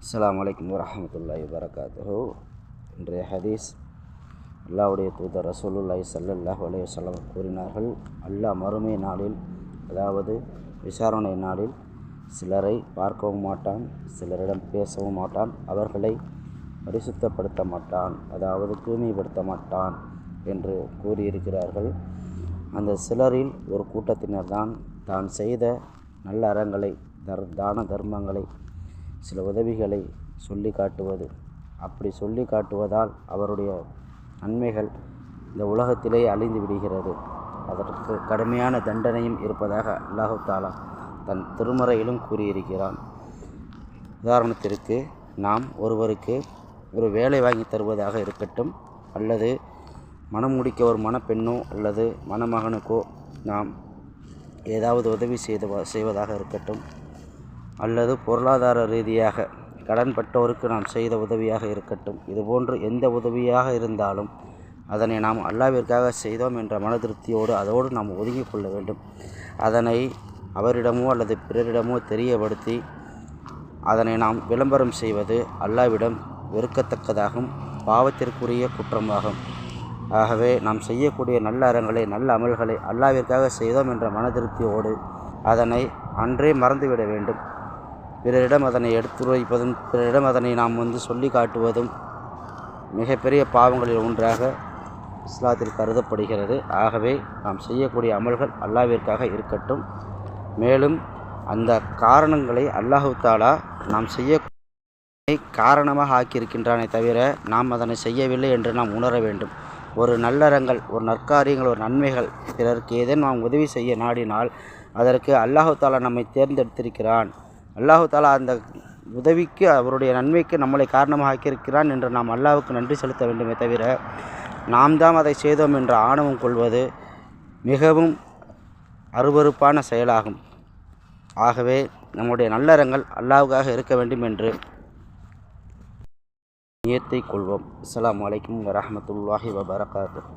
அஸ்ஸலாமு அலைக்கும் வரஹ்மத்துல்லாஹி வபரகாத்துஹு. இன்றைய ஹதீஸ், அல்லாஹ்வுடைய தூதர் ரசூலுல்லாஹி ஸல்லல்லாஹு அலைஹி வஸல்லம் கூறினார்கள், அல்லாஹ் மறுமை நாளில், அதாவது விசாரணை நாளில், சிலரை பார்க்கவும் மாட்டான், சிலரிடம் பேசவும் மாட்டான், அவர்களை பரிசுத்தப்படுத்த மாட்டான், அதாவது தூய்மைப்படுத்த மாட்டான் என்று கூறியிருக்கிறார்கள். அந்த சிலரில் ஒரு கூட்டத்தினர் தான் செய்த நல்ல அறங்களை, தான தர்மங்களை, சில உதவிகளை சொல்லி காட்டுவது. அப்படி சொல்லி காட்டுவதால் அவருடைய நன்மைகள் இந்த உலகத்திலே அழிந்து விடுகிறது. அதற்கு கடுமையான தண்டனையும் இருப்பதாக அல்லாஹ் தஆலா தன் திருமறையிலும் கூறியிருக்கிறான். உதாரணத்திற்கு, நாம் ஒருவருக்கு ஒரு வேலை வாங்கி தருவதாக இருக்கட்டும், அல்லது மனம் முடிக்க ஒரு மணப்பெண்ணோ அல்லது மணமகனுக்கோ நாம் ஏதாவது உதவி செய்வதாக இருக்கட்டும், அல்லது பொருளாதார ரீதியாக கடன்பட்டோருக்கு நாம் செய்த உதவியாக இருக்கட்டும், இதுபோன்று எந்த உதவியாக இருந்தாலும் அதனை நாம் அல்லாஹ்விற்காக செய்தோம் என்ற மன திருப்தியோடு அதோடு நாம் ஒதுங்கிக் கொள்ள வேண்டும். அதனை அவரிடமோ அல்லது பிறரிடமோ தெரியப்படுத்தி அதனை நாம் விளம்பரம் செய்வது அல்லாஹ்விடம் வெறுக்கத்தக்கதாகும், பாவத்திற்குரிய குற்றமாகும். ஆகவே நாம் செய்யக்கூடிய நல்ல அறங்களை, நல்ல அமல்களை அல்லாஹ்விற்காக செய்தோம் என்ற மன திருப்தியோடு அதனை அன்றே மறந்துவிட வேண்டும். பிறரிடம் அதனை எடுத்துரைப்பதும், பிறரிடம் அதனை நாம் சொல்லி காட்டுவதும் மிகப்பெரிய பாவங்களில் ஒன்றாக இஸ்லாத்தில் கருதப்படுகிறது. ஆகவே நாம் செய்யக்கூடிய அமல்கள் அல்லாஹ்விற்காக இருக்கட்டும். மேலும் அந்த காரணங்களை அல்லாஹ் தஆலா நாம் செய்ய காரணமாக ஆக்கியிருக்கின்றானே தவிர நாம் அதனை செய்யவில்லை என்று நாம் உணர வேண்டும். ஒரு நல்லறங்கள், ஒரு நற்காரியங்கள், ஒரு நன்மைகள், பிறருக்கு ஏதேனும் நாம் உதவி செய்ய நாடினால் அதற்கு அல்லாஹ் தஆலா நம்மை தேர்ந்தெடுத்திருக்கிறான். அல்லாஹ் தஆலா அந்த உதவிக்கு, அவருடைய நன்மைக்கு நம்மளை காரணமாக ஆக்கியிருக்கிறான் என்று நாம் அல்லாஹ்வுக்கு நன்றி செலுத்த வேண்டுமே தவிர நாம் தான் அதை செய்தோம் என்ற ஆணவம் கொள்வது மிகவும் அருவருப்பான செயலாகும். ஆகவே நம்முடைய நல்லறங்கள் அல்லாஹ்வுக்காக இருக்க வேண்டும் என்று நியத்தை கொள்வோம். அஸ்ஸலாமு அலைக்கும் வரஹ்மத்துல்லாஹி வபரகாத்துஹு.